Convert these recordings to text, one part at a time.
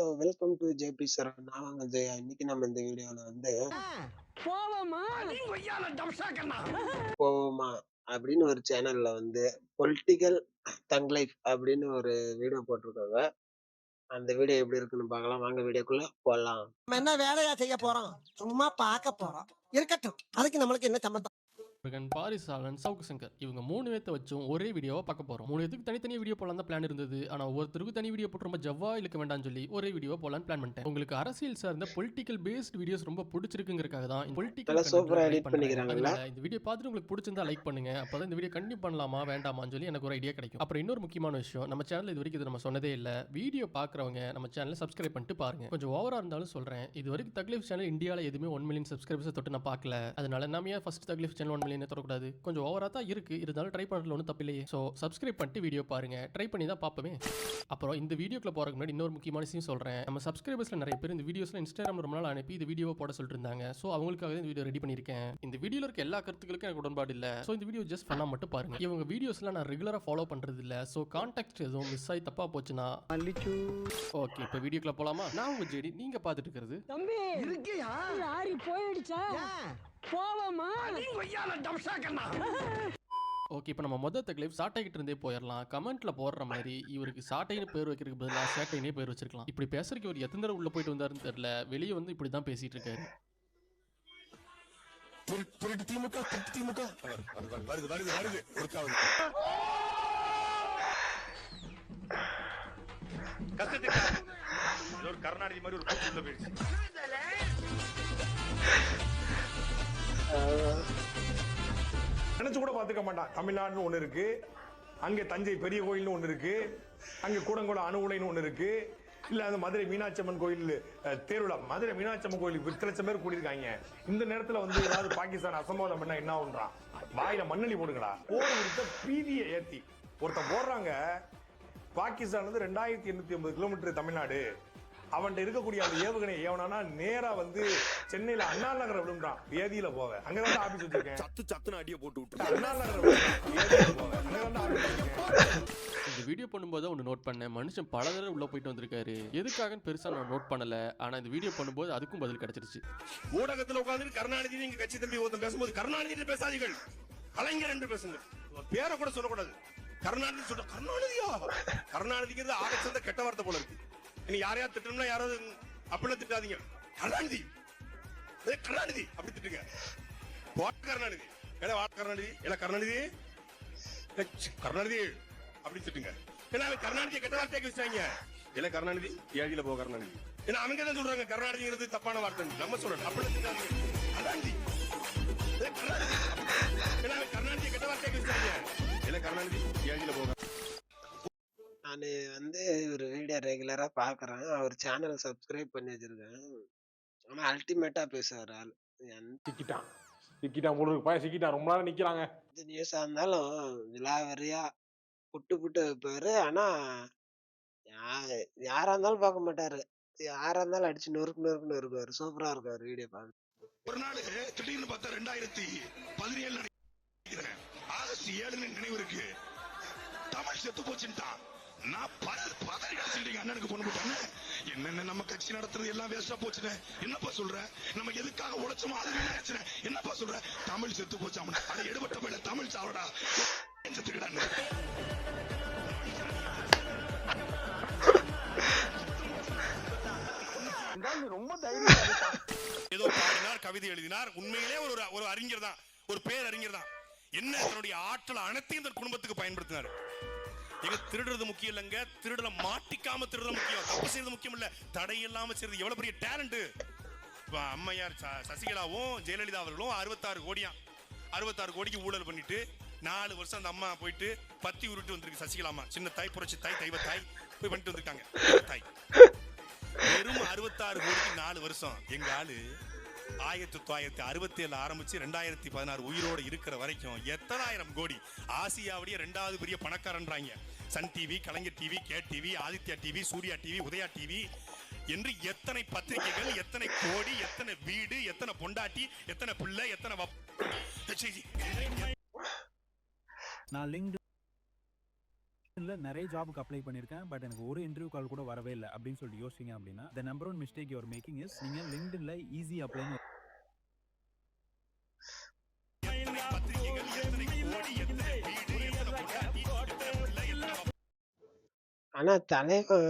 Hello welcome to JP sir. நான் வாங்க ஜெயா. இன்னைக்கு நம்ம இந்த வீடியோல வந்து போவோமா அப்படின்னு ஒரு சேனல்ல வந்து பொலிட்டிக்கல் தங் லைஃப் அப்படின்னு ஒரு வீடியோ போட்டிருக்காங்க. அந்த வீடியோ எப்படி இருக்குன்னு பார்க்கலாம். வாங்க வீடியோக்குள்ள போடலாம். நம்ம என்ன வேலையா செய்ய போறோம்? சும்மா பார்க்க போறோம். இருக்கட்டும், அதுக்கு நம்மளுக்கு என்ன சம்பந்தம்? முருகன், பாரிசாலன், சவுக்கு சங்கர் இவங்க 3 பேர்த்த வச்சும் ஒரே வீடியோவை பார்க்க போறோம். 3 பேருக்கு தனித்தனி வீடியோ போலாம் தான் பிளான் இருந்தது. ஆனா ஒவ்வொருத்தருக்கு தனி வீடியோ போட்டு ரொம்ப ஜவ்வா இழுக்க வேண்டாம்னு சொல்லி ஒரே வீடியோ போலான்னு பிளான் பண்ணிட்டேன். உங்களுக்கு அரசியல் சார்ந்த பொலிட்டிக்கல் பேஸ்ட் வீடியோஸ் ரொம்ப பிடிச்சிருக்குங்கிறதுக்காக தான் இந்த பொலிட்டிக்கல் சூப்பரா எடிட் பண்ணிக்கிறாங்கல்ல. இந்த வீடியோ பார்த்துட்டு உங்களுக்கு பிடிச்சிருந்தா லைக் பண்ணுங்க. அப்பதான் இந்த வீடியோ கண்டினியூ பண்ணலாமா வேண்டாமான்னு சொல்லி எனக்கு ஒரு ஐடியா கிடைக்கும். அப்புறம் இன்னொரு முக்கியமான விஷயம், நம்ம சேனல் இது வரைக்கும் இது நம்ம சொன்னதே இல்ல. வீடியோ பார்க்குறவங்க நம்ம சேனலை சப்ஸ்கிரைப் பண்ணிட்டு பாருங்க. கொஞ்சம் ஓவரா இருந்தாலும் சொல்றேன், இது வரைக்கும் தக்லீஃப் சேனல் இந்தியாவில் எதுவுமே 1 மில்லியன் சப்ஸ்கிரைபர்ஸ் தொட்டு நான் பார்க்கல. அதனால நம்ம ஏன் ஃபர்ஸ்ட் தக்லீஃப் சேனல் 1 மில்லியன் தொடக்கூடாது? கொஞ்சம் ஓவரா தான் இருக்கு, இருந்தாலும் ட்ரை பண்றதுல ஒன்றும் தப்பில்லையே. ஸோ சப்ஸ்கிரைப் பண்ணிட்டு வீடியோ பாருங்க, ட்ரை பண்ணி தான் பார்ப்போமே. அப்புறம் இந்த வீடியோக்குள்ள போறதுக்கு முன்னாடி இன்னொரு முக்கியமான விஷயம் சொல்றேன். நம்ம சப்ஸ்கிரைபர்ஸ்ல நிறைய பேர் இந்த வீடியோஸ்ல இன்ஸ்டாகிராம் ரொம்ப நாள் அனுப்பி இந்த வீடியோ போட சொல்லிட்டு இருந்தாங்க. ஸோ அவங்களுக்காக இந்த வீடியோ ரெடி பண்ணியிருக்கேன். இந்த வீடியோல இருக்க எல்லா கருத்துக்களுக்கும் எனக்கு உடன்பாடு இல்லை. ஸோ இந்த வீடியோ ஜஸ்ட் பண்ணா மட்டும் பாருங்க. இவங்க வீடியோஸ்லாம் நான் ரெகுலரா ஃபாலோ பண்றது இல்லை. ஸோ கான்டாக்ட் எதுவும் மிஸ் ஆகி தப்பா போச்சுன்னா ஓகே. இப்போ வீடியோக்குள்ள போலாமா? நான் உங்க ஜெடி, நீங்க பார்த்துட்டு இருக்கிறது தம்பி இருக்கியா? லாரி போயிடுச்சா? போவோமா? ஓகே. இப்போ நம்ம மொதல் தக்லீஃப் சாட்டைகிட்ட இருந்தே போயிடலாம். கமெண்ட்ல போடுற மாதிரி இவருக்கு சாட்டைன்னு பேர் வைக்கிறதுக்கு பதிலாக சேட்டைனே பேர் வச்சிருக்கலாம். இப்படி பேசுறதுக்கு இவர் எத்தனை தடவை உள்ள போயிட்டு வந்தாருன்னு தெரியல. வெளியே வந்து இப்படி தான் பேசிட்டு இருக்காரு. கருணாநிதி மாதிரி ஒரு கூட்டு போயிடுச்சு. நினைச்சு கூட பாத்துக்க மாட்டான். தமிழ்நாடுன்னு ஒண்ணு இருக்கு, அங்க தஞ்சை பெரிய கோயில்னு ஒண்ணு இருக்கு, அங்க கூடங்குளம் அணு உலைன்னு ஒண்ணு இருக்கு, இல்ல அந்த மதுரை மீனாட்சி அம்மன் கோயில் தேர்விழா, மதுரை மீனாட்சி அம்மன் கோயிலுக்கு 10 லட்சம் பேர் கூடியிருக்காங்க. இந்த நேரத்துல வந்து ஏதாவது பாகிஸ்தான் அசம்பாவிதம் பண்ணா என்ன பண்றான்? வாயில மண்ணெண்ணி போடுங்களா? போர் கொடுத்த பீதியை ஏத்தி ஒருத்தன் போடுறாங்க. பாகிஸ்தான் வந்து 2850 கிலோமீட்டர் தமிழ்நாடு. அவன்கிட்ட இருக்கக்கூடிய அந்த ஏவுகணை ஏவனானா நேரா வந்து சென்னையில அண்ணா நகரை விழுந்தான். வேதியில போக அங்க வந்து ஆபீஸ் வச்சிருக்கேன். சத்துன்னு அடியை போட்டு விட்டு அண்ணா நகரை போக அங்க வந்து ஆபீஸ் வச்சிருக்கேன். இந்த வீடியோ பண்ணும்போது ஒன்று நோட் பண்ணேன், மனுஷன் பல தடவை உள்ள போயிட்டு வந்திருக்காரு. எதுக்காகன்னு பெருசா நான் நோட் பண்ணல. ஆனா இந்த வீடியோ பண்ணும்போது அதுக்கும் பதில் கிடைச்சிருச்சு. ஊடகத்துல உட்கார்ந்து கருணாநிதி நீங்க கட்சி தம்பி ஒருத்தன் பேசும்போது கருணாநிதி பேசாதீர்கள், கலைஞர் என்று பேசுங்க. பேரை கூட சொல்லக்கூடாது. கருணாநிதி சொல்ற கருணாநிதியா? கருணாநிதிங்கிறது ஆக சேர்ந்த கெட்ட வார்த்தை போல இருக்கு. நீ யாரையாவது திட்டணும்னா யாராவது அப்படிலாம் திட்டாதீங்க. கருணாநிதி கருணாநிதி அப்படி திட்டுங்க. கருணாநிதி ஏன்னா கருணாநிதி இல்ல கருணாநிதி கருணாநிதி அப்படி திட்டுங்க. ஏன்னா கருணாநிதியை கெட்ட வார்த்தையை வச்சாங்க. இல்ல கருணாநிதி ஏழில போ கருணாநிதி. ஏன்னா அவங்க தான் சொல்றாங்க கருணாநிதிங்கிறது தப்பான வார்த்தை. நம்ம சொல்றோம் அப்படி திட்டாங்க. கருணாநிதி ஏன்னா கருணாநிதியை கெட்ட வார்த்தையை வச்சாங்க. இல்ல கருணாநிதி ஏழில போக. நான் வந்து ஒரு வீடியோ ரெகுலரா பாக்குறேன். அவர் சேனல் சப்ஸ்கிரைப் பண்ணி வச்சிருக்கேன். ஆனா அல்டிமேட்டா பேசுவார் ஆள். சிக்கிட்டான் முருகு பையன் சிக்கிட்டான். ரொம்ப நேரம் நிக்கிறாங்க. நியூஸா இருந்தாலும் விலாவரியா புட்டு வைப்பாரு. ஆனா யாரா இருந்தாலும் பார்க்க மாட்டாரு. யாரா இருந்தாலும் அடிச்சு நொறுக்குன்னு இருக்காரு. சூப்பரா இருக்காரு வீடியோ பார்க்க. ஒரு நாள் திடீர்னு பார்த்தா 2017 ஆகஸ்ட் 7 நினைவு இருக்கு. தமிழ் செத்து போச்சுட்டான். நான் பதறி அடிச்சுட்டீங்க. அண்ணனுக்கு பொண்ணு போட்டாங்க. என்னென்ன நம்ம கட்சி நடத்துறது எல்லாம் வேஸ்டா போச்சுன்னு என்னப்பா சொல்ற? நம்ம எதுக்காக உழைச்சோமோ அது வீணாச்சு. என்னப்பா சொல்ற? தமிழ் செத்து போச்சு. அதை எடுபட்ட போயில தமிழ் சாவடா செத்துக்கிட்டாங்க. ரொம்ப ஏதோ பாடினார், கவிதை எழுதினார். உண்மையிலே ஒரு அறிஞர் தான், ஒரு பேரறிஞர் தான். என்ன தன்னுடைய ஆற்றல் அனைத்தையும் தன் குடும்பத்துக்கு பயன்படுத்தினார். எங்க திருடுறது முக்கியம் இல்லைங்க, திருடல மாட்டிக்காம திருடுறது முக்கியம். தப்பு செய்யறது முக்கியம் இல்ல, தடை இல்லாம செய்யறது எவ்வளவு பெரிய டேலண்ட். அம்மையார் சசிகலாவும் ஜெயலலிதா அவர்களும் 66 கோடிக்கு ஊழல் பண்ணிட்டு 4 வருஷம் அந்த அம்மா போயிட்டு பத்தி உருட்டு வந்திருக்கு. சசிகலாமா சின்ன தாய், புரட்சி தாய், தெய்வ தாய் போய் பண்ணிட்டு வந்திருக்காங்க. தாய் வெறும் 66 கோடிக்கு 4 வருஷம். எங்க ஆளு 1967 ஆரம்பிச்சு 2016 உயிரோடு இருக்கிற வரைக்கும் எத்தனை ஆயிரம் கோடி. ஆசியாவுடைய 2வது பெரிய பணக்காரன்றாங்க. Sun TV, Kalaignar TV, K TV, Aditya TV, Surya TV, Udaya TV என்று எத்தனை பத்திரிகைகள், எத்தனை கோடி, எத்தனை வீடு, எத்தனை பொண்டாட்டி, எத்தனை பிள்ளை, எத்தனை இல்லை நிறைய ஜாபுக்கு அப்ளை பண்ணியிருக்கேன், பட் எனக்கு ஒரு இன்டர்வியூ கால் கூட வரவே இல்லை அப்படின்னு சொல்லிட்டு யோசிச்சிங்க அப்படின்னா, the number one mistake your making is நீங்கள் லிங்க்டின்ல ஈஸி அப்ளைன்னு ஆனா தலைவன்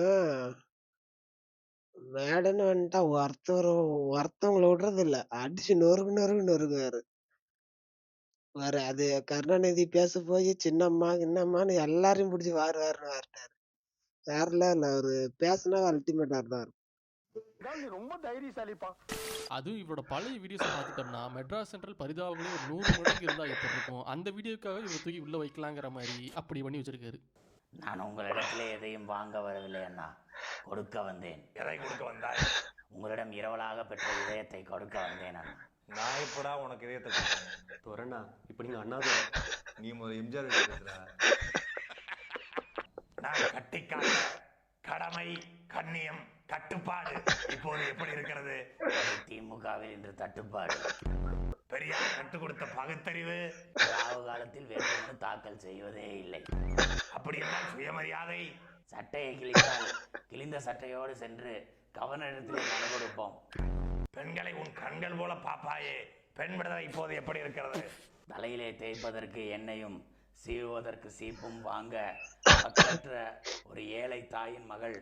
மேடன்னு வந்துட்டா ஒருத்தவங்களை விடுறது இல்ல, அடிச்சு நொறுக்குவாரு. வேற அது கருணாநிதி பேச போய் சின்னம்மா இன்னம்மான்னு எல்லாரையும் பிடிச்சி வாருன்னு வாரிட்டாரு. வேற லெவல்ல அவரு பேசினா அல்டிமேட்டா தான் இருக்கும். ரொம்ப தைரியசாலிப்பா. அதுவும் இவரோட பழைய வீடியோஸை பார்த்துட்டோம்னா மெட்ராஸ் சென்ட்ரல் பரிதாபங்களே ஒரு 100 மடங்கு இருந்தால் எப்படி இருக்கும். அந்த வீடியோக்காக இவர் தூக்கி உள்ளே வைக்கலாங்கிற மாதிரி அப்படி பண்ணி வச்சிருக்காரு. நான் உங்களிடத்திலே எதையும் வாங்க வரவில்லை அண்ணா, கொடுக்க வந்தேன். எதை கொடுக்க வந்தாய்? உங்களிடம் இரவலாக பெற்ற இதயத்தை கொடுக்க வந்தேன் அண்ணா. நான் எப்படா உனக்கு இதயத்தை கொடுத்தேன்? தோரணா இப்ப நீங்க அண்ணாது நீ முதல் எம்ஜிஆர் பேசுறா. நான் கட்டிக்காட்ட கடமை, கண்ணியம், கட்டுப்பாடு இப்போது எப்படி இருக்கிறது? திமுகவில் இன்று தட்டுப்பாடு. பெரியார் கற்றுக் கொடுத்த பகுத்தறிவு ராவு காலத்தில் வேட்புமனு தாக்கல் செய்வதே இல்லை. அப்படி என்றால் சுயமரியாதை. சட்டையை கிழித்தால் கிழிந்த சட்டையோடு சென்று கவர்னரிடத்திலே மனு கொடுப்போம். பெண்களை உன் கண்கள் போல பாப்பாயே, பெண் விடுதலை இப்போது எப்படி இருக்கிறது? தலையிலே தேய்ப்பதற்கு எண்ணெயும் சீவுவதற்கு சீப்பும் வாங்க பக்கற்ற ஒரு ஏழை தாயின் மகள்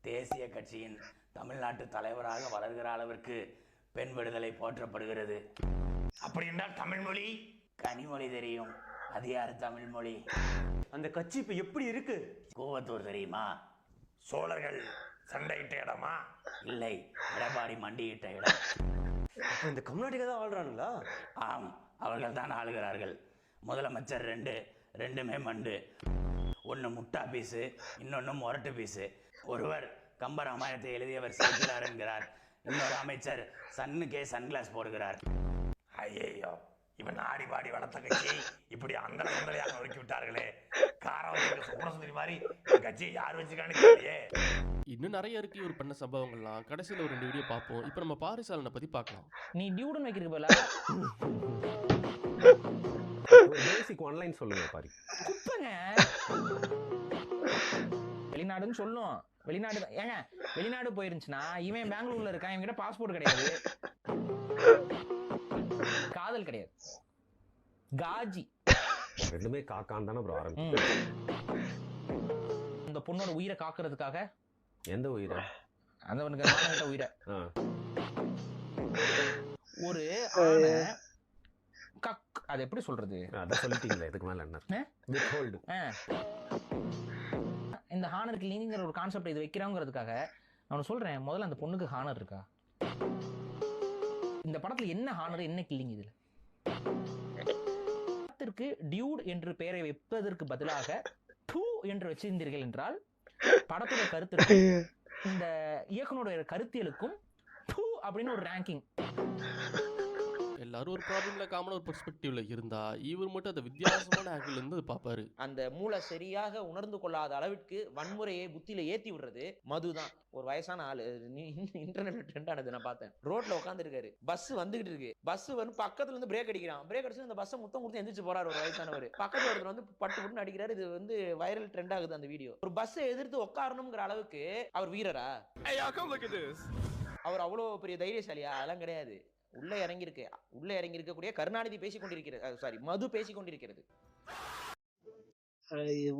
தேசிய கட்சியின் தமிழ்நாட்டு தலைவராக வளர்கிற அளவிற்கு பெண் விடுதலை போற்றப்படுகிறது. அப்படி என்றால் தமிழ்மொழி? கனிமொழி தெரியும், அது யாரு தமிழ்மொழி? அந்த கட்சி இப்ப எப்படி இருக்கு? கூவத்தூர் தெரியுமா? சோழர்கள் சண்டையிட்ட இடமா? இல்லை, எடப்பாடி மண்டியிட்ட இடம். அப்ப இந்த கர்நாடகா தான் ஆள்றானுங்களா? ஆம், அவர்கள் தான் ஆளுகிறார்கள். முதலமைச்சர் ரெண்டுமே மண்டு. ஒன்று முட்டா பீஸு, இன்னொன்று முரட்டு பீஸு. ஒருவர் கம்பராமாயணத்தை எழுதியவர் சேர்க்கிறார் என்கிறார், இன்னொரு அமைச்சர் சன்னுக்கே சன்கிளாஸ் போடுகிறார். ஐயோ, இவன் ஆடி பாடி வளர்த்த கட்சி இப்படி அந்த சந்தலையாக நொறுக்கி விட்டார்களே. காரவத்துக்கு சுப்ரசுந்தரி மாதிரி கட்சியை யார் வச்சுக்கான்னு தெரியலையே. இன்னும் நிறைய இருக்கு இவர் பண்ண சம்பவங்கள்லாம். கடைசியில் ஒரு 2 வீடியோ பார்ப்போம். இப்போ நம்ம பாரிசாலனை பற்றி பார்க்கலாம். நீ டியூடன் வைக்கிறதுக்கு போல பேசிக் ஆன்லைன் சொல்லுங்க பாரி. குப்பங்க. வெளிநாடுன்னு சொல்லும். வெளிநாடு போயிருந்துச்சுன்னா இவன் பெங்களூர்ல இருக்கான், இவன் கிட்ட பாஸ்போர்ட் கிடையாது, காதல் கிடையாது, காஜி. ரெண்டுமே காக்கான் தானே ப்ரோ ஆரம்பிச்சு. இந்த பொண்ணோட உயிரை காக்குறதுக்காக. எந்த உயிரை? அந்த உயிரை. ஒரு அது எப்படி சொல்றது? அத சொல்லிட்டீங்களா, இதுக்கு மேல என்ன? வித்ஹோல்ட். இந்த ஹானர் கில்லிங்கிற ஒரு கான்செப்ட் இது வைக்கிறாங்கிறதுக்காக நான் சொல்றேன், முதல்ல அந்த பொண்ணுக்கு ஹானர் இருக்கா? இந்த படத்துல என்ன ஹானர், என்ன கில்லிங்? இதுல படத்திற்கு டியூட் என்று பெயரை வைப்பதற்கு பதிலாக டூ என்று வச்சிருந்தீர்கள் என்றால் படத்தோட கருத்து, இந்த இயக்குனரோட கருத்தியலுக்கும் டூ அப்படின்னு ஒரு ரேங்கிங். எல்லாரும் ஒரு ப்ராப்ளம்ல காமனா ஒரு பெர்ஸ்பெக்டிவ்ல இருந்தா இவர் மட்டும் அந்த வித்தியாசமான ஆங்கிள் இருந்து பார்ப்பாரு. அந்த மூளை சரியாக உணர்ந்து கொள்ளாத அளவிற்கு வன்முறையை புத்தியில ஏத்தி விடுறது மதுதான். ஒரு வயசான ஆளு இன்டர்நெட்ல ட்ரெண்ட் ஆனது நான் பார்த்தேன். ரோட்ல உட்கார்ந்து இருக்காரு, பஸ் வந்துகிட்டு இருக்கு, பஸ் வந்து பக்கத்துல இருந்து பிரேக் அடிக்கிறான். பிரேக் அடிச்சு அந்த பஸ்ஸை முத்தம் கொடுத்து எந்திரிச்சு போறாரு ஒரு வயசானவர். பக்கத்துல ஒருத்தர் வந்து பட்டு புட்டுன்னு அடிக்கிறாரு. இது வந்து வைரல் ட்ரெண்ட் ஆகுது அந்த வீடியோ. ஒரு பஸ்ஸை எதிர்த்து உட்காரணுங்கிற அளவுக்கு அவர் வீரரா? அவர் அவ்வளவு பெரிய தைரியசாலியா? அதெல்லாம் கிடையாது. உள்ள இறங்கியிருக்கக்கூடிய கருணாநிதி பேசிக் கொண்டிருக்கிறது, சாரி மது பேசிக் கொண்டிருக்கிறது.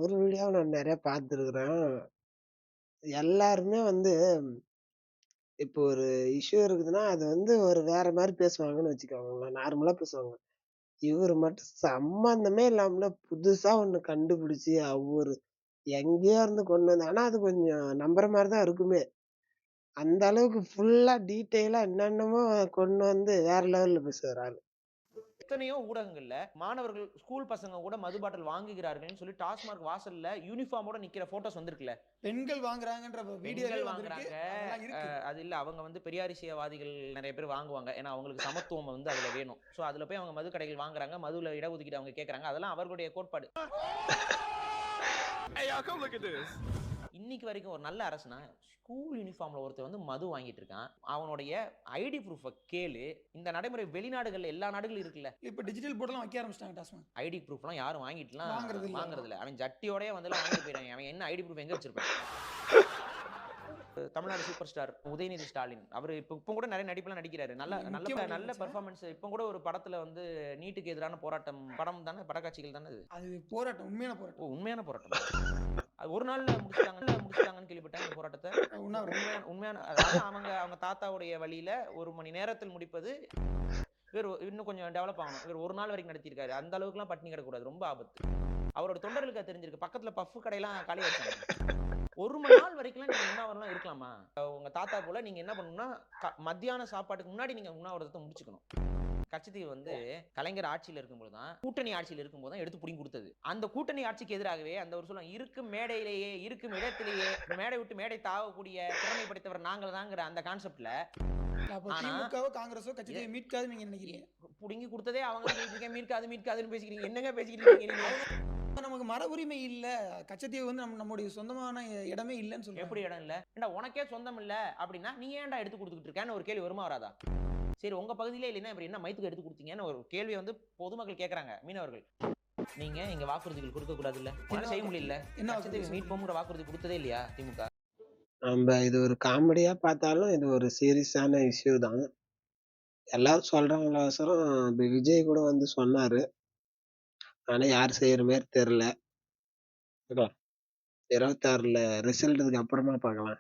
ஒரு வீடியோ நான் நிறைய பார்த்துருக்குறேன். எல்லாருமே வந்து இப்போ ஒரு இஷ்யூ இருக்குதுன்னா அது வந்து ஒரு வேற மாதிரி பேசுவாங்கன்னு வச்சுக்கோங்க, நார்மலா பேசுவாங்க. இவர் மட்டும் சம்பந்தமே இல்லாமல புதுசா ஒண்ணு கண்டுபிடிச்சு அவரு எங்கேயோ இருந்து கொண்டு வந்து, ஆனா அது கொஞ்சம் நம்புற மாதிரிதான் இருக்குமே. அந்த அளவுக்கு ஃபுல்லா டீட்டெயிலா என்னென்னமோ கொண்டு வந்து வேற லெவல்ல பேசுவார் ஆளு. எத்தனையோ ஊடகங்கள்ல மாணவர்கள் ஸ்கூல் பசங்க கூட மது பாட்டில் வாங்குகிறார்கள்னு சொல்லி டாஸ்மார்க் வாசல்ல யூனிஃபார்மோட நிக்கிற போட்டோஸ் வந்திருக்குல்ல. பெண்கள் வாங்குறாங்கன்ற வீடியோல வாங்குறாங்க. அது இல்ல, அவங்க வந்து பெரியாரிசியவாதிகள் நிறைய பேர் வாங்குவாங்க. ஏன்னா அவங்களுக்கு சமத்துவம் வந்து அதுல வேணும். சோ அதுல போய் அவங்க மது கடைகள் வாங்குறாங்க, மதுல இடஒதுக்கீடு அவங்க கேட்கறாங்க. அதெல்லாம் அவர்களுடைய கோட்பாடு. இன்னைக்கு வரைக்கும் ஒரு நல்ல அரசுனா ஸ்கூல் யூனிஃபார்ம்ல ஒருத்தர் வந்து மது வாங்கிட்டு இருக்கான், அவனுடைய ஐடி ப்ரூஃபை கேளு. இந்த நடைமுறை வெளிநாடுகள்ல எல்லா நாடுகளும் இருக்குல்ல. இப்ப டிஜிட்டல் போர்டெல்லாம் வைக்க ஆரம்பிச்சிட்டாங்க டாஸ்மாக். ஐடி ப்ரூஃப்லாம் யாரும் வாங்கிட்டுலாம் வாங்குறது இல்ல. அவன் ஜட்டியோடய வந்து வாங்கிட்டு போயிடுறாங்க. அவன் என்ன ஐடி ப்ரூஃப் எங்க வச்சிருப்பான்? தமிழ்நாடு சூப்பர் ஸ்டார் உதயநிதி ஸ்டாலின் அவர் இப்போ கூட நிறைய நடிப்புலாம் நடிக்கிறாரு. நல்ல பெர்ஃபார்மன்ஸ். இப்போ கூட ஒரு படத்துல வந்து நீட்டுக்கு எதிரான போராட்டம் படம் தானே, படக்காட்சிகள் தானே அது போராட்டம், உண்மையான போராட்டம். உண்மையான போராட்டம். அது ஒரு நாள்ல முடிச்சிட்டாங்கன்னு கேள்விப்பட்டேன் போராட்டத்தை. உண்மையான அதாவது அவங்க தாத்தாவுடைய வழியில 1 மணி நேரத்தில் முடிப்பது. இவர் இன்னும் கொஞ்சம் டெவலப் ஆகணும். இவர் 1 நாள் வரைக்கும் நடத்தியிருக்காரு. அந்த அளவுக்குலாம் பட்டினி கிடக்கூடாது, ரொம்ப ஆபத்து. அவரோட தொண்டர்களுக்கு தெரிஞ்சிருக்கு. பக்கத்துல பஃப் கடையெல்லாம் காலி வச்சாங்க. 1 மணி நாள் வரைக்கும் நீங்க உண்ணாவிரதம் இருக்கலாமா? உங்க தாத்தா போல நீங்க என்ன பண்ணணும்னா மத்தியான சாப்பாட்டுக்கு முன்னாடி நீங்க உண்ணாவிரதத்தை முடிச்சுக்கணும். கட்சித்தீவு வந்து கலைஞர் ஆட்சியில் இருக்கும்போது தான், கூட்டணி ஆட்சியில் இருக்கும்போது தான் எடுத்து புடிங்கி கொடுத்தது. அந்த கூட்டணி ஆட்சிக்கு எதிராகவே அந்த ஒரு சொல்லுவாங்க, இருக்கும் மேடையிலேயே இருக்கும் இடத்திலேயே மேடை விட்டு மேடை தாவக்கூடிய திறமை படைத்தவர் நாங்கள் தாங்கிற அந்த கான்செப்ட்ல திமுகவோ காங்கிரஸோ கட்சித்தீவை மீட்காது நீங்க நினைக்கிறீங்க. புடிங்கி கொடுத்ததே அவங்க மீட்காதுன்னு பேசிக்கிறீங்க. என்னங்க பேசிக்கிறீங்க? நமக்கு மர உரிமை இல்ல, கச்சத்தீவு வந்து நம்முடைய சொந்தமான இடமே இல்லைன்னு சொல்லுங்க. எப்படி இடம் இல்ல? ஏண்டா உனக்கே சொந்தம் இல்ல அப்படின்னா நீ ஏன்டா எடுத்து கொடுத்துட்டு இருக்கேன்னு ஒரு கேள்வி வருமா வராதா? சரி உங்க பகுதியிலே இல்லைன்னா இப்படி என்ன மைத்துக்கு எடுத்து கொடுத்தீங்கன்னு ஒரு கேள்வி வந்து பொதுமக்கள் கேட்கறாங்க, மீனவர்கள். நீங்க இங்க வாக்குறுதிகள் கொடுக்க கூடாது இல்ல, செய்ய முடியல. கச்சத்தீவு மீட்போம்ங்கிற வாக்குறுதி கொடுத்ததே இல்லையா திமுக? நம்ம இது ஒரு காமெடியா பார்த்தாலும் இது ஒரு சீரியஸான இஷ்யூ தான். எல்லாரும் சொல்றாங்களோசரம் விஜய் கூட வந்து சொன்னாரு. ஆனா யார் செய்யற மாதிரி தெரியல. 26ல ரிசல்ட்டுக்கு அப்புறமா பார்க்கலாம்.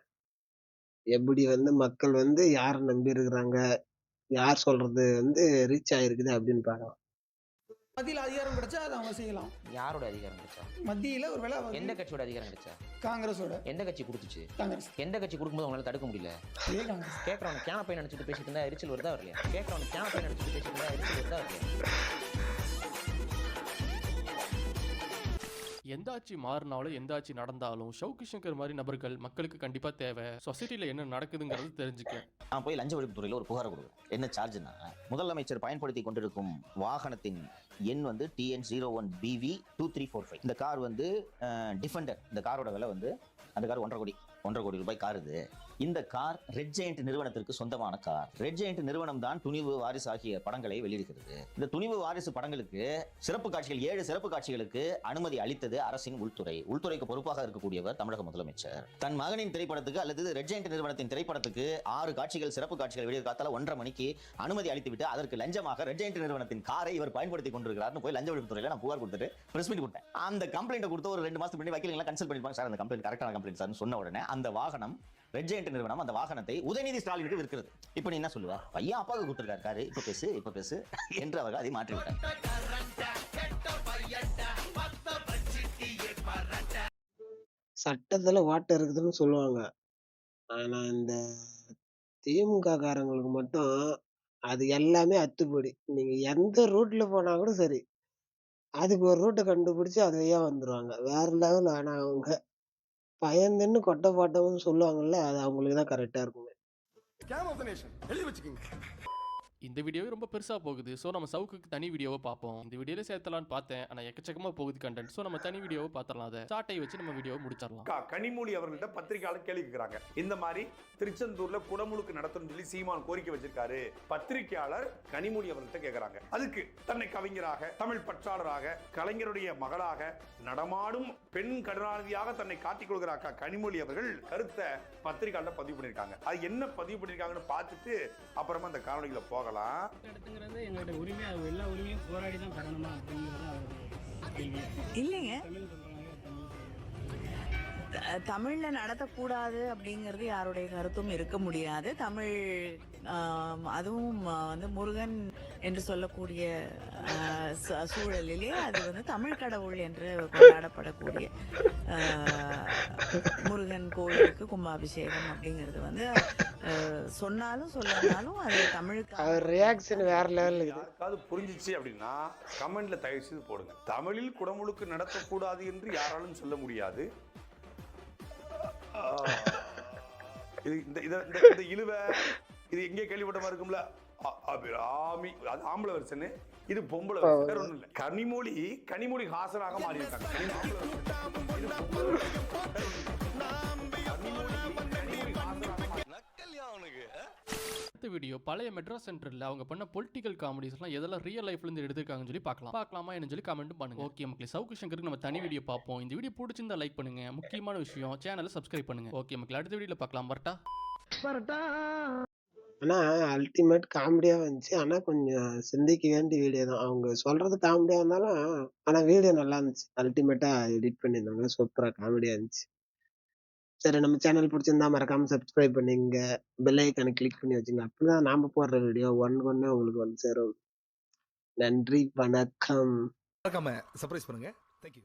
எப்படி வந்து மக்கள் வந்து யாரை நம்பி இருக்கிறாங்க, யார் சொல்றது வந்து ரீச் ஆயிருக்குது அப்படின்னு பார்க்கலாம். மத்தியில அதிகாரம் கிடைச்சா அதை அவங்க செய்யலாம். யாரோட அதிகாரம் கிடைச்சா? மத்தியில ஒரு வேளை எந்த கட்சியோட அதிகாரம் கிடைச்சா? காங்கிரஸோட. எந்த கட்சி கொடுத்துச்சு? காங்கிரஸ். எந்த கட்சி கொடுக்கும்போது அவங்களால தடுக்க முடியல? காங்கிரஸ். கேட்கறவங்க கேன பையன் நினைச்சிட்டு பேசிட்டு இருந்தா எரிச்சல் வருதா வரலையா? கேட்கறவங்க கேன பையன் நினைச்சிட்டு பேசிட்டு இருந்தா எரிச்சல் வருதா வரலையா? எந்த ஆட்சி மாறினாலும் எந்த ஆட்சி நடந்தாலும் ஷவுக்கு சங்கர் மாதிரி நபர்கள் மக்களுக்கு கண்டிப்பா தேவை. சொசைட்டில என்ன நடக்குதுங்கிறது தெரிஞ்சுக்க. நான் போய் லஞ்ச ஒழிப்பு துறையில் ஒரு புகார் கொடுக்குறேன். என்ன சார்ஜ்னா, முதலமைச்சர் பயன்படுத்தி கொண்டிருக்கும் வாகனத்தின் எண் வந்து TN01BV 2345. இந்த கார் வந்து டிஃபெண்டர். இந்த காரோட விலை வந்து அந்த கார் 1.5 கோடி ரூபாய் கார். இது இந்த கார் ரெட் ஜெயண்ட் நிறுவனத்திற்கு சொந்தமான கார். ரெட் ஜெயண்ட் நிறுவனம் தான் துணிவு, வாரிசு ஆகிய படங்களை வெளியிடுகிறது. இந்த துணிவு, வாரிசு படங்களுக்கு சிறப்பு காட்சிகள் 7 சிறப்பு காட்சிகளுக்கு அனுமதி அளித்தது அரசின் உள்துறை. உள்துறைக்கு பொறுப்பாக இருக்கக்கூடியவர் தமிழக முதலமைச்சர். தன் மகனின் திரைப்படத்துக்கு அல்லது ரெட் ஜெயண்ட் நிறுவனத்தின் திரைப்படத்துக்கு 6 காட்சிகள் சிறப்பு காட்சிகள் வெளியே காத்தால 1:30 மணிக்கு அனுமதி அளித்துவிட்டு அதற்கு லஞ்சமாக ரெட் ஜெயண்ட் நிறுவனத்தின் காரை இவர் பயன்படுத்தி கொண்டிருக்கிறார்னு போய் லஞ்ச ஒழிப்பு துறையில நான் புகார் கொடுத்துட்டு பிரஸ் மீட் கொடுத்தேன். அந்த கம்ப்ளைண்ட் கொடுத்து ஒரு 2 மாசத்துக்கு முன்னாடி வக்கீல்களை கன்சல்ட் பண்ணிருப்பாங்க. சார் அந்த கம்ப்ளைண்ட் கரெக்டான கம்ப்ளைண்ட் சார்னு சொன்ன உடனே அந்த வாகனம் ரெட் ஜெயண்ட் நிறுவனம் அந்த வாகனத்தை உதயநிதி ஸ்டாலினுக்கு விற்கிறது. இப்ப நீ என்ன சொல்லுவ? பையன் அப்பாவுக்கு கொடுத்திருக்காரு காரு, இப்ப பேசு என்று அவர்கள் அதை மாற்றி விட்டார். சட்டத்துல ஓட்டை இருக்குதுன்னு சொல்லுவாங்க. ஆனா இந்த திமுக காரங்களுக்கு மட்டும் அது எல்லாமே அத்துப்படி. நீங்க எந்த ரூட்ல போனா கூட சரி, அதுக்கு ஒரு ரூட்டை கண்டுபிடிச்சு அது வழியா வந்துருவாங்க. வேற லெவல். ஆனா அவங்க பயந்துன்னு கொட்டை போட்டவன்னு சொல்லுவாங்கல்ல, அது அவங்களுக்கு தான் கரெக்டா இருக்குங்க. இந்த வீடியோவே ரொம்ப பெருசா போகுது. ஸோ நம்ம சவுக்குக்கு தனி வீடியோவை பார்ப்போம். இந்த வீடியோல சேர்த்தலான்னு பார்த்தேன், ஆனா எக்கச்சக்கமா போகுது கண்டென்ட். ஸோ நம்ம தனி வீடியோவை பார்த்துடலாம். அதை சாட்டை வச்சு நம்ம வீடியோவை முடிச்சிடலாம். கனிமொழி அவர்கள்ட்ட பத்திரிகையாளர் கேள்வி கேட்கிறாங்க. இந்த மாதிரி திருச்செந்தூர்ல குடமுழுக்கு நடத்தணும்னு சொல்லி சீமான் கோரிக்கை வச்சிருக்காரு. பத்திரிகையாளர் கனிமொழி அவர்கள்ட்ட கேட்கிறாங்க. அதுக்கு தன்னை கவிஞராக, தமிழ் பற்றாளராக, கலைஞருடைய மகளாக, நடமாடும் பெண் கருணாநிதியாக தன்னை காட்டிக் கொள்கிறார் கனிமொழி அவர்கள் கருத்தை பத்திரிகையாளர் பதிவு பண்ணியிருக்காங்க. அது என்ன பதிவு பண்ணியிருக்காங்கன்னு பார்த்துட்டு அப்புறமா அந்த காணொலிகளை போகலாம். எடுத்துங்கிறது எங்களுடைய உரிமை, எல்லா உரிமையும் போராடி தான் பெறணுமா அப்படிங்கிறது இல்லைங்க. தமிழ்ல நடத்தக்கூடாது அப்படிங்கிறது யாருடைய கருத்தும் இருக்க முடியாது. தமிழ் அதுவும் வந்து முருகன் என்று சொல்லக்கூடிய சூழலிலே அது வந்து தமிழ் கடவுள் என்று கொண்டாடப்படக்கூடிய முருகன் கோயிலுக்கு கும்பாபிஷேகம் அப்படிங்கிறது வந்து சொன்னாலும் சொல்லனாலும் அது தமிழுக்கு ரியாக்ஷன் வேற லெவல்ல. யாருக்காவது புரிஞ்சிச்சு அப்படின்னா கமெண்ட்ல தயவு செய்து போடுங்க. தமிழில் குடமுழுக்கு நடத்தக்கூடாது என்று யாராலும் சொல்ல முடியாது. இந்த இழுவை இது எங்கே கேள்விப்பட்ட மாதிரி இருக்கும்ல, ஆமி அது ஆம்பளை வருஷன்னு, இது பொம்பளை வருஷம், வேற ஒண்ணும் இல்லை. கனிமொழி ஹாசனாக மாறி இருக்காங்க. அடுத்த வீடியோ பழைய மெட்ராஸ் சென்டரில் அவங்க பண்ண பொலிட்டிக்கல் காமெடிஸ்லாம் எதெல்லாம் ரியல் லைஃப்ல இருந்து எடுத்திருக்காங்கன்னு சொல்லி பார்க்கலாமா என்ன சொல்லி கமெண்ட் பண்ணுங்க. ஓகே மக்களே, சவுக்கு சங்கருக்கு நம்ம தனி வீடியோ பார்ப்போம். இந்த வீடியோ பிடிச்சிருந்தா லைக் பண்ணுங்க. முக்கியமான விஷயம் சேனலை சப்ஸ்கிரைப் பண்ணுங்க. ஓகே மக்களே, அடுத்த வீடியோல பார்க்கலாம். வரட்டா. ஆனா அல்டிமேட் காமெடியா வந்துச்சு. ஆனா கொஞ்சம் சிந்திக்க வேண்டிய வீடியோ தான். அவங்க சொல்றது காமெடியா இருந்தாலும் ஆனா வீடியோ நல்லா இருந்துச்சு. அல்டிமேட்டா எடிட் பண்ணியிருந்தாங்க. சூப்பரா காமெடியா இருந்துச்சு. சரி, நம்ம சேனல் பிடிச்சிருந்தா மறக்காம சப்ஸ்கிரைப் பண்ணிங்க. பெல் ஐக்கானை கிளிக் பண்ணி வச்சுங்க. அப்பதான் நாம போடுற வீடியோ ஒண்ணு உங்களுக்கு வந்து சேரும். நன்றி, வணக்கம். மறக்காம சர்ப்ரைஸ் பண்ணுங்க. தேங்க்யூ.